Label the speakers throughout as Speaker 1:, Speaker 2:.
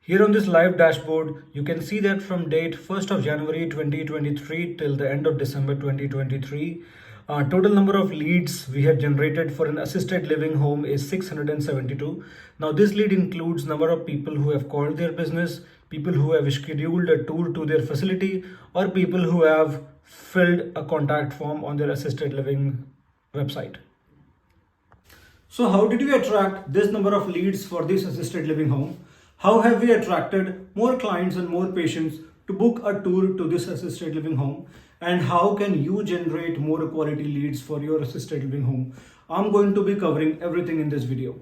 Speaker 1: Here on this live dashboard, you can see that from date 1st of January 2023 till the end of December 2023, total number of leads we have generated for an assisted living home is 672. Now this lead includes number of people who have called their business, people who have scheduled a tour to their facility, or people who have filled a contact form on their assisted living website. So how did we attract this number of leads for this assisted living home? How have we attracted more clients and more patients to book a tour to this assisted living home? And how can you generate more quality leads for your assisted living home? I'm going to be covering everything in this video.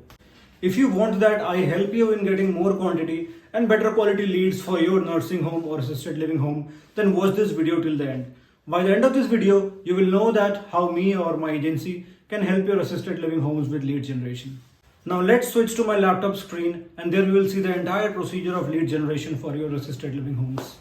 Speaker 1: If you want that I help you in getting more quantity and better quality leads for your nursing home or assisted living home, then watch this video till the end. By the end of this video, you will know that how me or my agency can help your assisted living homes with lead generation. Now let's switch to my laptop screen, and there we will see the entire procedure of lead generation for your assisted living homes.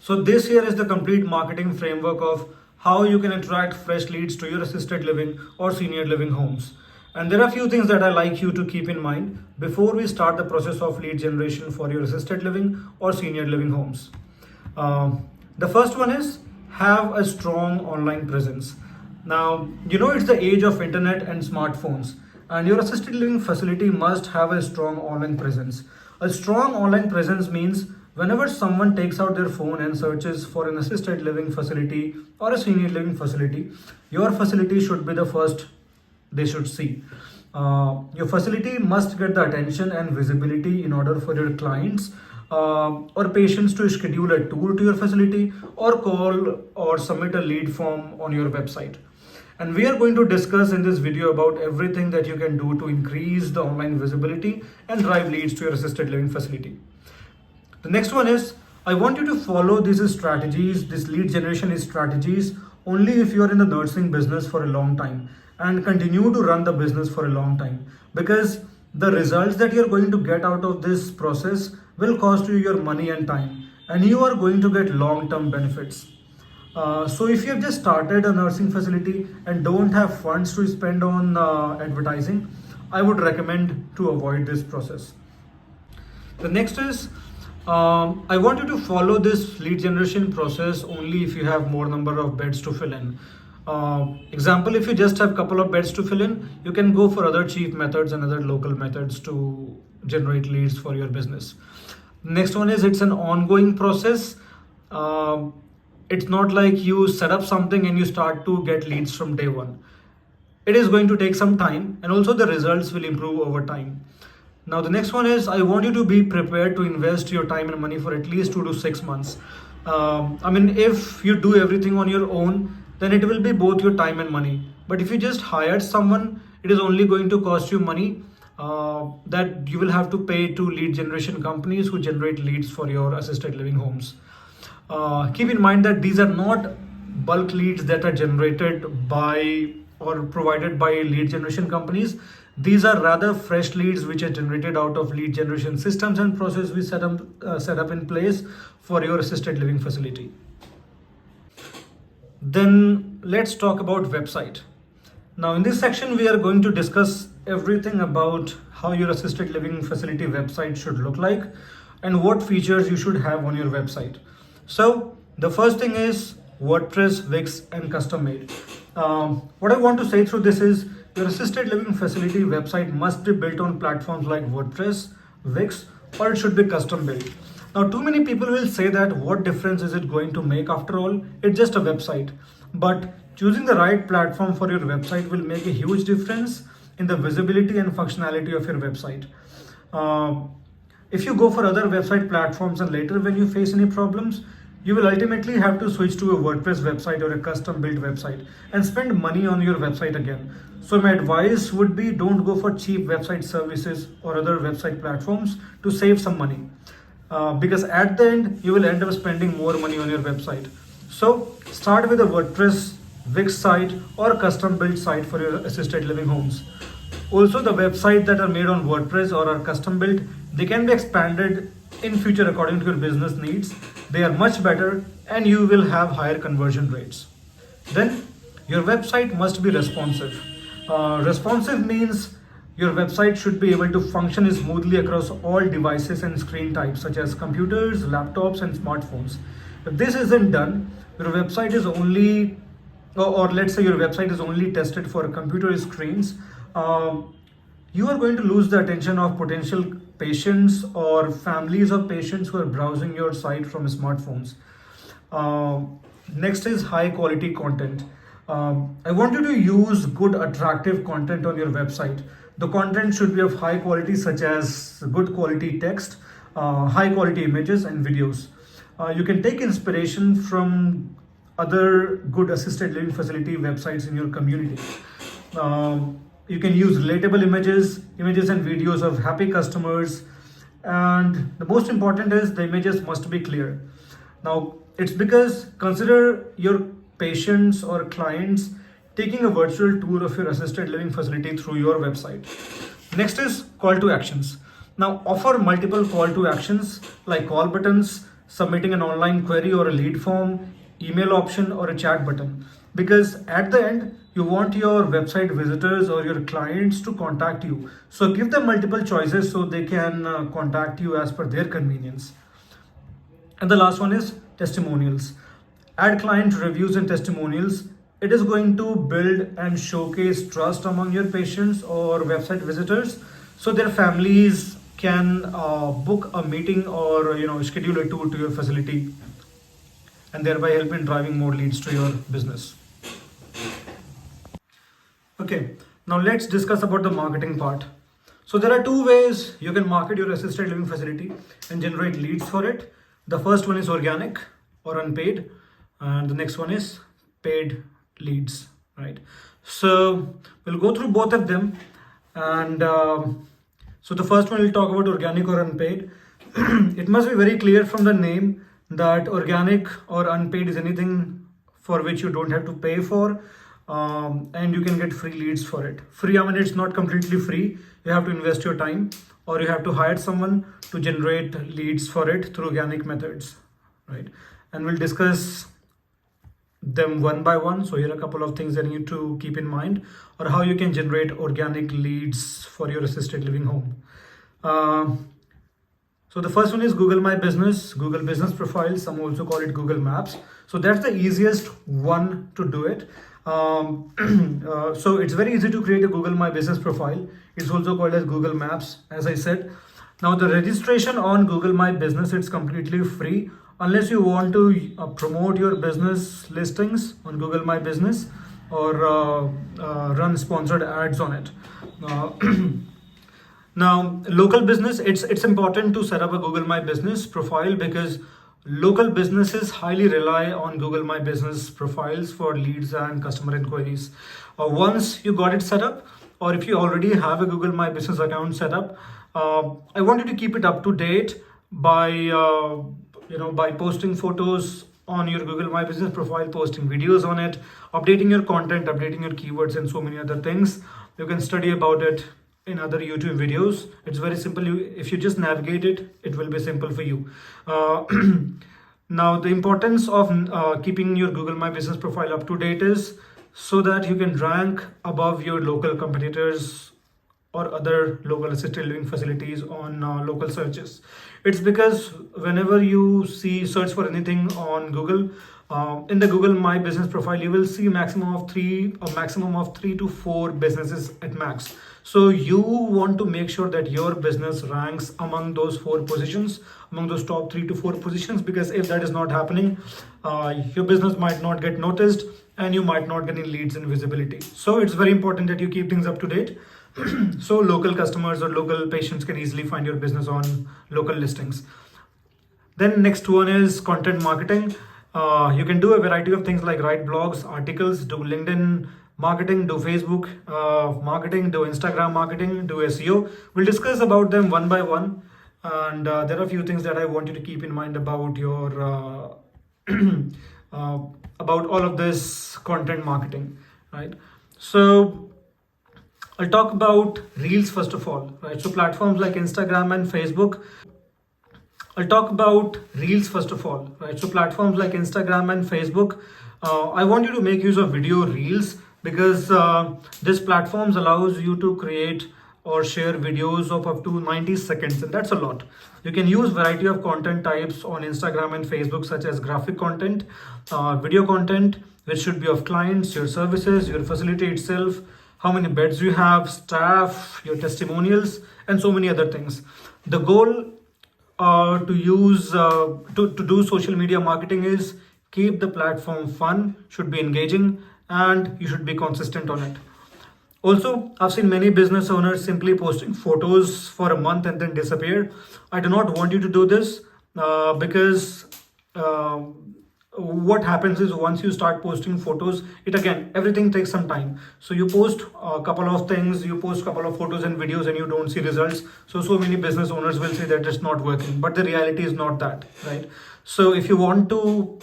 Speaker 1: So this here is the complete marketing framework of how you can attract fresh leads to your assisted living or senior living homes. And there are a few things that I like you to keep in mind before we start the process of lead generation for your assisted living or senior living homes. The first one is have a strong online presence. Now, it's the age of internet and smartphones, and your assisted living facility must have a strong online presence. A strong online presence means whenever someone takes out their phone and searches for an assisted living facility or a senior living facility, your facility should be the first they should see. Your facility must get the attention and visibility in order for your clients or patients to schedule a tour to your facility or call or submit a lead form on your website. And we are going to discuss in this video about everything that you can do to increase the online visibility and drive leads to your assisted living facility. The next one is, I want you to follow these strategies, this lead generation strategies, only if you are in the nursing business for a long time and continue to run the business for a long time, because the results that you're going to get out of this process will cost you your money and time, and you are going to get long-term benefits. So if you have just started a nursing facility and don't have funds to spend on advertising, I would recommend to avoid this process. The next is, I want you to follow this lead generation process only if you have more number of beds to fill in. Example, if you just have couple of beds to fill in, you can go for other cheap methods and other local methods to generate leads for your business. Next one is, it's an ongoing process. It's not like you set up something and you start to get leads from day one. It is going to take some time, and also the results will improve over time. Now the next one is, I want you to be prepared to invest your time and money for at least 2 to 6 months. If you do everything on your own, then it will be both your time and money. But if you just hired someone, it is only going to cost you money that you will have to pay to lead generation companies who generate leads for your assisted living homes. Keep in mind that these are not bulk leads that are generated by or provided by lead generation companies. These are rather fresh leads which are generated out of lead generation systems and process we set up in place for your assisted living facility. Then let's talk about website. Now in this section we are going to discuss everything about how your assisted living facility website should look like and what features you should have on your website. So the first thing is WordPress, Wix, and custom made. What I want to say through this is, your assisted living facility website must be built on platforms like WordPress, Wix, or it should be custom built. Now too many people will say that what difference is it going to make? After all, it's just a website. But choosing the right platform for your website will make a huge difference in the visibility and functionality of your website. If you go for other website platforms and later when you face any problems, you will ultimately have to switch to a WordPress website or a custom built website and spend money on your website again. So my advice would be, don't go for cheap website services or other website platforms to save some money. Because at the end, you will end up spending more money on your website. So start with a WordPress, Wix site or custom built site for your assisted living homes. Also, the websites that are made on WordPress or are custom built, they can be expanded in future according to your business needs. They are much better and you will have higher conversion rates. Then your website must be responsive. Responsive means Your website should be able to function smoothly across all devices and screen types such as computers, laptops, and smartphones. If this isn't done, your website is only, or let's say your website is only tested for computer screens, you are going to lose the attention of potential patients or families of patients who are browsing your site from smartphones. Next is high quality content. I want you to use good, attractive content on your website. The content should be of high quality, such as good quality text, high quality images, and videos. You can take inspiration from other good assisted living facility websites in your community. You can use relatable images and videos of happy customers, and the most important is the images must be clear. Now, it's because consider your patients or clients taking a virtual tour of your assisted living facility through your website. Next is call to actions. Now, offer multiple call to actions like call buttons, submitting an online query or a lead form, email option, or a chat button. Because at the end, you want your website visitors or your clients to contact you. So give them multiple choices so they can contact you as per their convenience. And the last one is testimonials. Add client reviews and testimonials. It is going to build and showcase trust among your patients or website visitors, so their families can book a meeting or schedule a tour to your facility, and thereby help in driving more leads to your business. Okay, now let's discuss about the marketing part. So there are two ways you can market your assisted living facility and generate leads for it. The first one is organic or unpaid, and the next one is paid leads, right? So we'll go through both of them, and so the first one we'll talk about organic or unpaid. It must be very clear from the name that organic or unpaid is anything for which you don't have to pay for, and you can get free leads for it. Free, I mean, it's not completely free. You have to invest your time, or you have to hire someone to generate leads for it through organic methods, right? And we'll discuss them one by one. So here are a couple of things that you need to keep in mind, or how you can generate organic leads for your assisted living home. So the first one is Google My Business, Google Business Profile. Some also call it Google Maps. So that's the easiest one to do it. So it's very easy to create a Google My Business profile. It's also called as Google Maps, as I said. Now the registration on Google My Business, it's completely free unless you want to promote your business listings on Google My Business, or run sponsored ads on it. Now, local business, it's important to set up a Google My Business profile, because local businesses highly rely on Google My Business profiles for leads and customer inquiries. Once you got it set up, or if you already have a Google My Business account set up, I want you to keep it up to date by by posting photos on your Google My Business profile, posting videos on it, updating your content, updating your keywords, and so many other things. You can study about it in other YouTube videos. It's very simple. If you just navigate it, it will be simple for you. Now, the importance of keeping your Google My Business profile up to date is so that you can rank above your local competitors or other local assisted living facilities on local searches. It's because whenever you search for anything on Google, in the Google My Business profile, you will see a maximum of three to four businesses at max. So you want to make sure that your business ranks among those four positions, among those top 3 to 4 positions, because if that is not happening, your business might not get noticed and you might not get any leads and visibility. So it's very important that you keep things up to date. So local customers or local patients can easily find your business on local listings. Then next one is content marketing. You can do a variety of things like write blogs, articles, do LinkedIn marketing, do Facebook marketing, do Instagram marketing, do SEO. We'll discuss about them one by one. And there are a few things that I want you to keep in mind about your about all of this content marketing, right? So I'll talk about Reels first of all, right? So platforms like Instagram and Facebook. I'll talk about Reels first of all, right? So platforms like Instagram and Facebook. I want you to make use of video Reels, because this platforms allows you to create or share videos of up to 90 seconds, and that's a lot. You can use variety of content types on Instagram and Facebook, such as graphic content, video content, which should be of clients, your services, your facility itself, how many beds you have, staff, your testimonials, and so many other things. The goal to do social media marketing is keep the platform fun, should be engaging, and you should be consistent on it. Also, I've seen many business owners simply posting photos for a month and then disappear. I do not want you to do this because what happens is once you start posting photos, everything takes some time. So you post a couple of things, you post a couple of photos and videos, and you don't see results. So many business owners will say that it's not working, but the reality is not that, right? So if you want to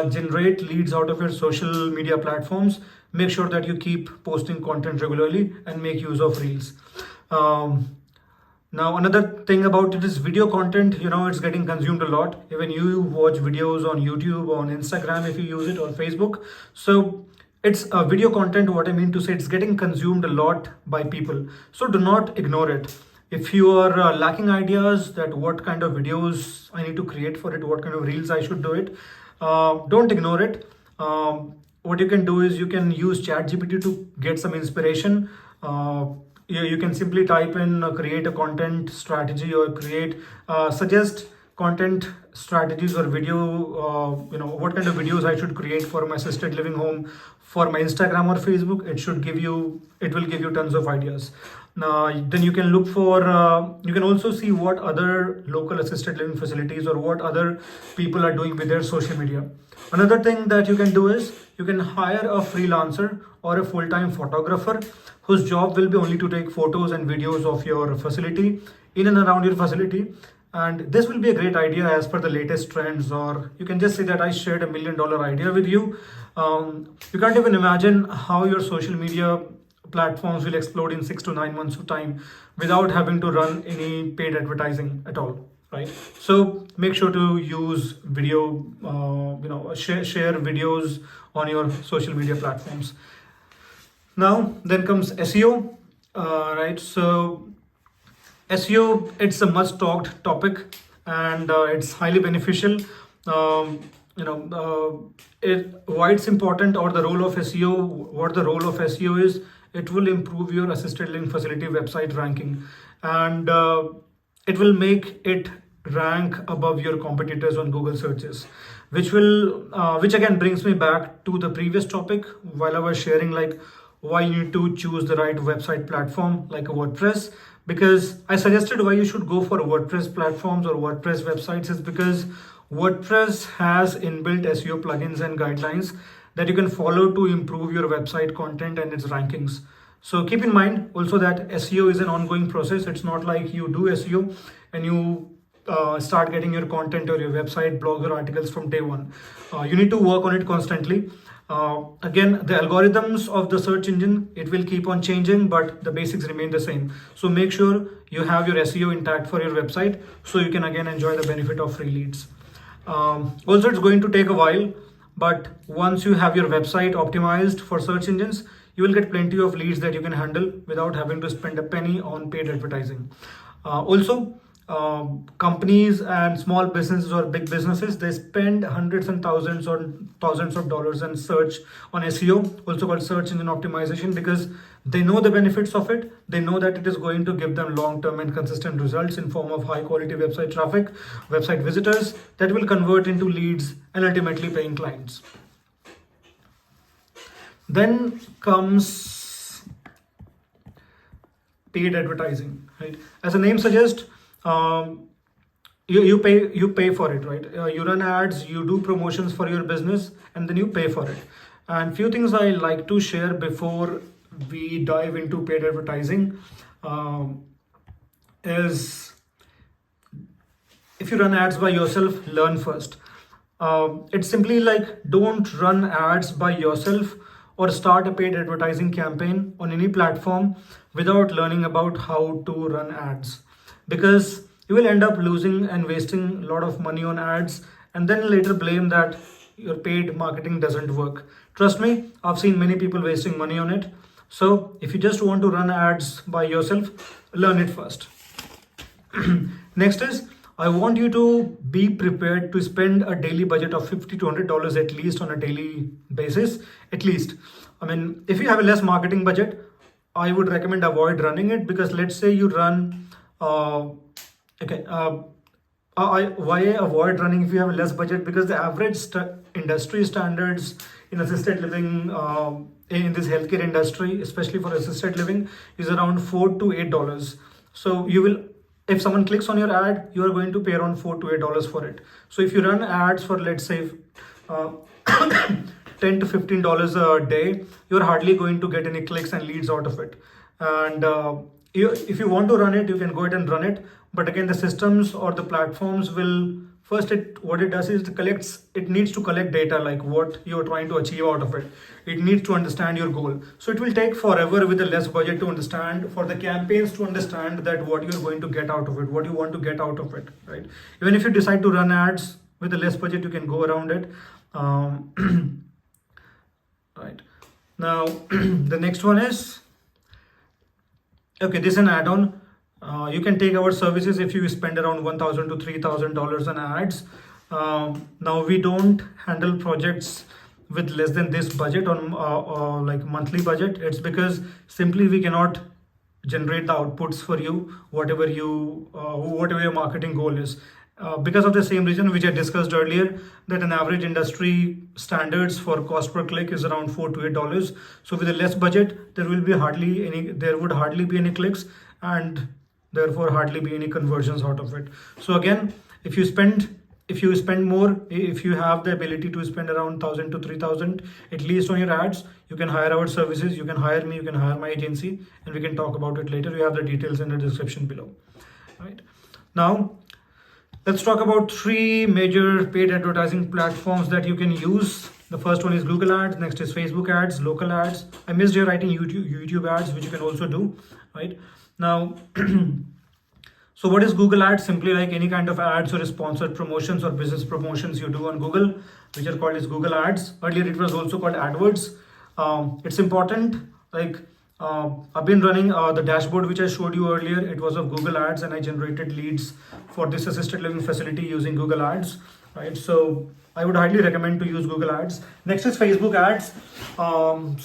Speaker 1: generate leads out of your social media platforms, make sure that you keep posting content regularly and make use of reels. Now, another thing about it is video content, it's getting consumed a lot. Even you watch videos on YouTube, on Instagram, if you use it, or Facebook. So it's video content. What I mean to say, it's getting consumed a lot by people. So do not ignore it. If you are lacking ideas that what kind of videos I need to create for it, what kind of reels I should do it, don't ignore it. What you can do is you can use ChatGPT to get some inspiration. You can simply type in create a content strategy, or suggest content strategies or video, what kind of videos I should create for my assisted living home, for my Instagram or Facebook. It will give you tons of ideas. Then you can look for, you can also see what other local assisted living facilities or what other people are doing with their social media. Another thing that you can do is you can hire a freelancer or a full-time photographer whose job will be only to take photos and videos of your facility, in and around your facility. And this will be a great idea as per the latest trends, or you can just say that I shared $1 million idea with you. You can't even imagine how your social media platforms will explode in 6 to 9 months of time without having to run any paid advertising at all, right? So make sure to use video, share videos on your social media platforms. Now, then comes SEO, right? So SEO, it's a much talked topic, and it's highly beneficial. Why it's important, or the role of SEO, what the role of SEO is, it will improve your assisted living facility website ranking, and it will make it rank above your competitors on Google searches, which again brings me back to the previous topic while I was sharing why you need to choose the right website platform like a WordPress. Because I suggested why you should go for WordPress platforms or WordPress websites is because WordPress has inbuilt SEO plugins and guidelines that you can follow to improve your website content and its rankings. So keep in mind also that SEO is an ongoing process. It's not like you do SEO and you start getting your content or your website, blogs or articles from day one. You need to work on it constantly. Again, the algorithms of the search engine, it will keep on changing, but the basics remain the same. So make sure you have your SEO intact for your website so you can again enjoy the benefit of free leads. Also, it's going to take a while, but once you have your website optimized for search engines, you will get plenty of leads that you can handle without having to spend a penny on paid advertising. Companies and small businesses or big businesses, they spend hundreds and thousands or thousands of dollars in search on SEO, also called search engine optimization, because they know the benefits of it. They know that it is going to give them long-term and consistent results in form of high quality website traffic, website visitors that will convert into leads and ultimately paying clients. Then comes paid advertising, right? As the name suggests, you pay for it, right? You run ads, you do promotions for your business, and then you pay for it. And few things I like to share before we dive into paid advertising is, if you run ads by yourself, learn first. It's simply like, don't run ads by yourself or start a paid advertising campaign on any platform without learning about how to run ads, because you will end up losing and wasting a lot of money on ads and then later blame that your paid marketing doesn't work. Trust me, I've seen many people wasting money on it. So if you just want to run ads by yourself, learn it first. Next is, I want you to be prepared to spend a daily budget of $50 to $100 at least on a daily basis. At least, I mean, if you have a less marketing budget, I would recommend avoid running it, because let's say you run, okay, why I avoid running if you have a less budget? Because the average industry standards in assisted living, in this healthcare industry, especially for assisted living, is around $4 to $8. So you will, if someone clicks on your ad, you are going to pay around $4 to $8 for it. So if you run ads for, let's say, $10 to $15 a day, you're hardly going to get any clicks and leads out of it. And if you want to run it, you can go ahead and run it. But again, the systems or the platforms will first, what it does is it needs to collect data, like what you're trying to achieve out of it. It needs to understand your goal. So it will take forever with a less budget to understand, for the campaigns to understand that what you're going to get out of it, what you want to get out of it, right? Even if you decide to run ads with a less budget, you can go around it. Right. Now, the next one is, okay, this is an add-on. You can take our services if you spend around $1,000 to $3,000 on ads. Now we don't handle projects with less than this budget on like monthly budget. It's because simply we cannot generate the outputs for you, whatever your marketing goal is. Because of the same reason which I discussed earlier, that an average industry standards for cost per click is around $4 to $8. So with a less budget, there would hardly be any clicks, and therefore hardly be any conversions out of it. So again, if you spend more, if you have the ability to spend around $1,000 to $3,000 at least on your ads, you can hire our services, you can hire me, you can hire my agency, and we can talk about it later. We have the details in the description below. Right now, let's talk about 3 major paid advertising platforms that you can use. The first one is Google Ads, next is Facebook ads, local ads. I missed you writing YouTube ads, which you can also do, right? Now, so what is Google Ads? Simply like any kind of ads or sponsored promotions or business promotions you do on Google, which are called as Google Ads. Earlier, it was also called AdWords. It's important, like, I've been running the dashboard which I showed you earlier. It was of Google Ads, and I generated leads for this assisted living facility using Google Ads, right? So I would highly recommend to use Google Ads. Next is Facebook ads.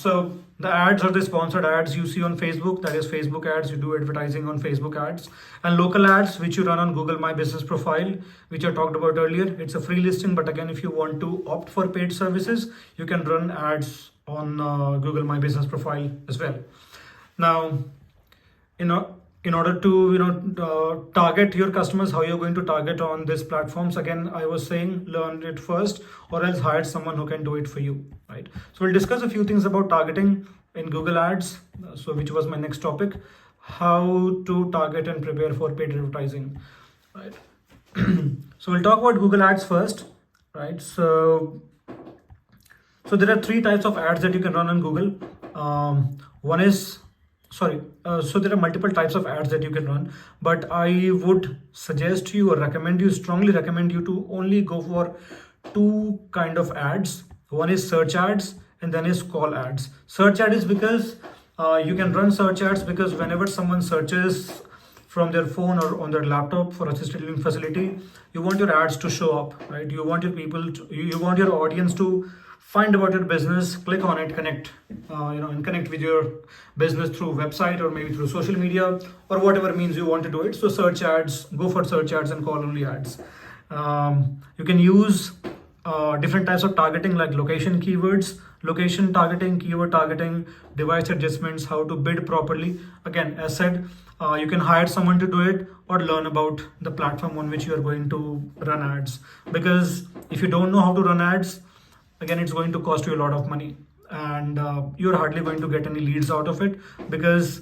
Speaker 1: So the ads are the sponsored ads you see on Facebook, that is Facebook ads. You do advertising on Facebook ads. And local ads, which you run on Google My Business Profile, which I talked about earlier. It's a free listing, but again, if you want to opt for paid services, you can run ads on Google My Business Profile as well. Now, in order to target your customers, how you're going to target on these platforms, again, I was saying learn it first, or else hire someone who can do it for you, right? So we'll discuss a few things about targeting in Google Ads, so which was my next topic, how to target and prepare for paid advertising, right? So we'll talk about Google Ads first, right? So there are 3 types of ads that you can run on Google. So there are multiple types of ads that you can run, but I would suggest you or strongly recommend you to only go for 2 kind of ads. One is search ads, and then is call ads. Search ad is because you can run search ads because whenever someone searches from their phone or on their laptop for assisted living facility, you want your ads to show up, right? You want your audience to find about your business, click on it, connect, and connect with your business through website or maybe through social media or whatever means you want to do it. So search ads, go for search ads and call only ads. You can use different types of targeting like location keywords, location targeting, keyword targeting, device adjustments, how to bid properly. Again, as said, you can hire someone to do it or learn about the platform on which you are going to run ads. Because if you don't know how to run ads, again, it's going to cost you a lot of money, and you're hardly going to get any leads out of it. Because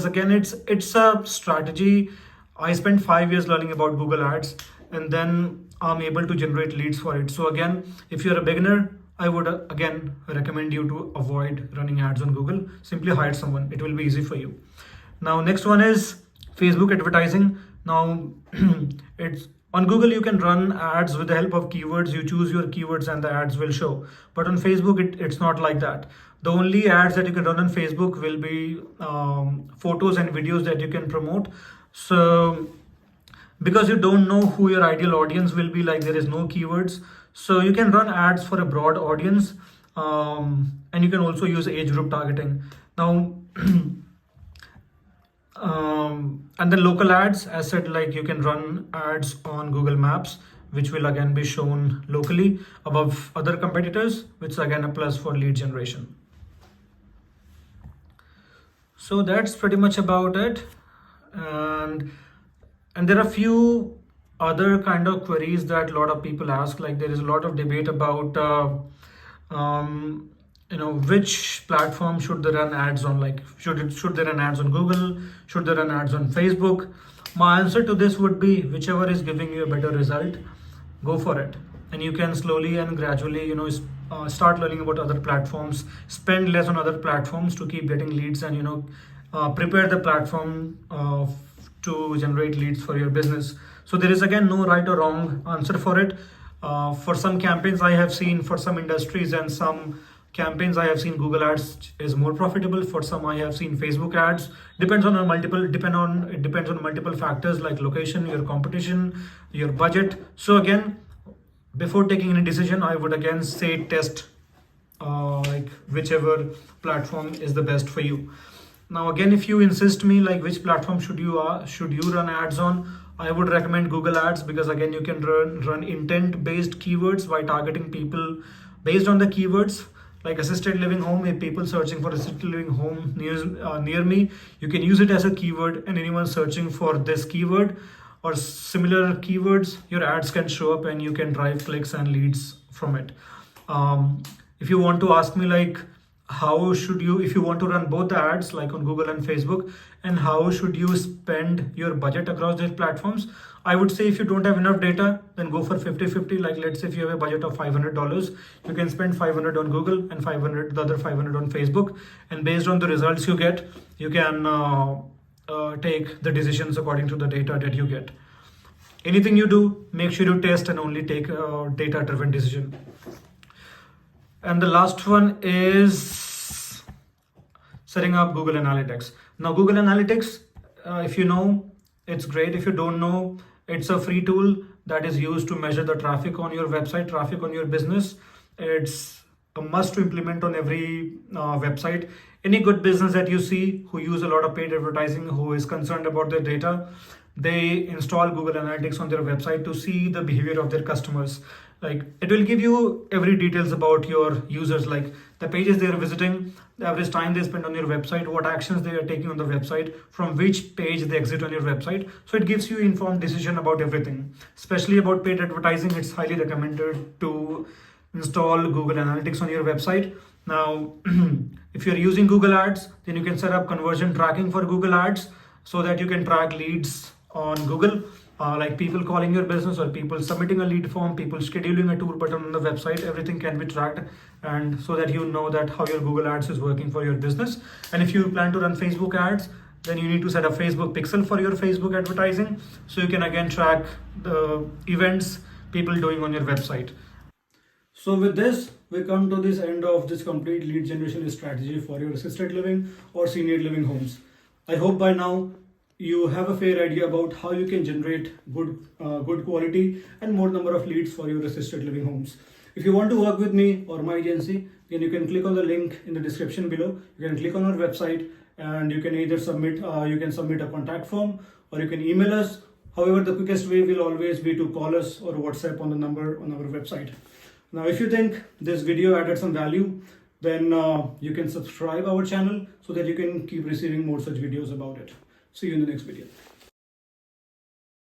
Speaker 1: again, it's a strategy. I spent 5 years learning about Google Ads, and then I'm able to generate leads for it. So again, if you're a beginner, I would again recommend you to avoid running ads on Google. Simply hire someone. It will be easy for you. Now, next one is Facebook advertising. Now, it's On Google, you can run ads with the help of keywords. You choose your keywords and the ads will show. But on Facebook, it's not like that. The only ads that you can run on Facebook will be photos and videos that you can promote. So because you don't know who your ideal audience will be, like there is no keywords, so you can run ads for a broad audience, and you can also use age group targeting. Now and then local ads, as said, like you can run ads on Google Maps, which will again be shown locally above other competitors, which is again a plus for lead generation. So that's pretty much about it. And there are few other kind of queries that a lot of people ask. Like there is a lot of debate about which platform should they run ads on. Like should they run ads on Google, should they run ads on Facebook? My answer to this would be whichever is giving you a better result, go for it. And you can slowly and gradually start learning about other platforms, spend less on other platforms to keep getting leads, and prepare the platform to generate leads for your business. So there is again no right or wrong answer for it. For some campaigns I have seen, for some industries and some campaigns I have seen, Google ads is more profitable. For some I have seen Facebook ads. It depends on multiple factors like location, your competition, your budget. So again, before taking any decision, I would again say test like whichever platform is the best for you. Now again, if you insist me like which platform should you run ads on, I would recommend Google Ads, because again you can run intent based keywords by targeting people based on the keywords. Like assisted living home, if people searching for assisted living home near me, you can use it as a keyword, and anyone searching for this keyword or similar keywords, your ads can show up and you can drive clicks and leads from it. If you want to ask me like if you want to run both the ads like on Google and Facebook, and how should you spend your budget across these platforms, I would say if you don't have enough data, then go for 50-50. Like let's say if you have a budget of $500, you can spend 500 on Google and the other 500 on Facebook, and based on the results you get, you can take the decisions according to the data that you get. Anything you do, make sure you test and only take a data-driven decision. And the last one is setting up Google Analytics. Now Google Analytics, if you know, it's great. If you don't know, it's a free tool that is used to measure the traffic on your website, traffic on your business. It's a must to implement on every website. Any good business that you see who use a lot of paid advertising, who is concerned about their data, they install Google Analytics on their website to see the behavior of their customers. Like it will give you every details about your users, like the pages they are visiting, the average time they spend on your website, what actions they are taking on the website, from which page they exit on your website. So it gives you informed decision about everything. Especially about paid advertising, it's highly recommended to install Google Analytics on your website. Now, if you're using Google Ads, then you can set up conversion tracking for Google Ads so that you can track leads on Google. Like people calling your business or people submitting a lead form, people scheduling a tour button on the website, everything can be tracked, and so that you know that how your Google ads is working for your business. And if you plan to run Facebook ads, then you need to set a Facebook pixel for your Facebook advertising, so you can again track the events people doing on your website. So with this, we come to this end of this complete lead generation strategy for your assisted living or senior living homes. I hope by now you have a fair idea about how you can generate good quality and more number of leads for your assisted living homes. If you want to work with me or my agency, then you can click on the link in the description below. You can click on our website and you can either submit a contact form, or you can email us. However, the quickest way will always be to call us or WhatsApp on the number on our website. Now, if you think this video added some value, then you can subscribe our channel so that you can keep receiving more such videos about it. See you in the next video.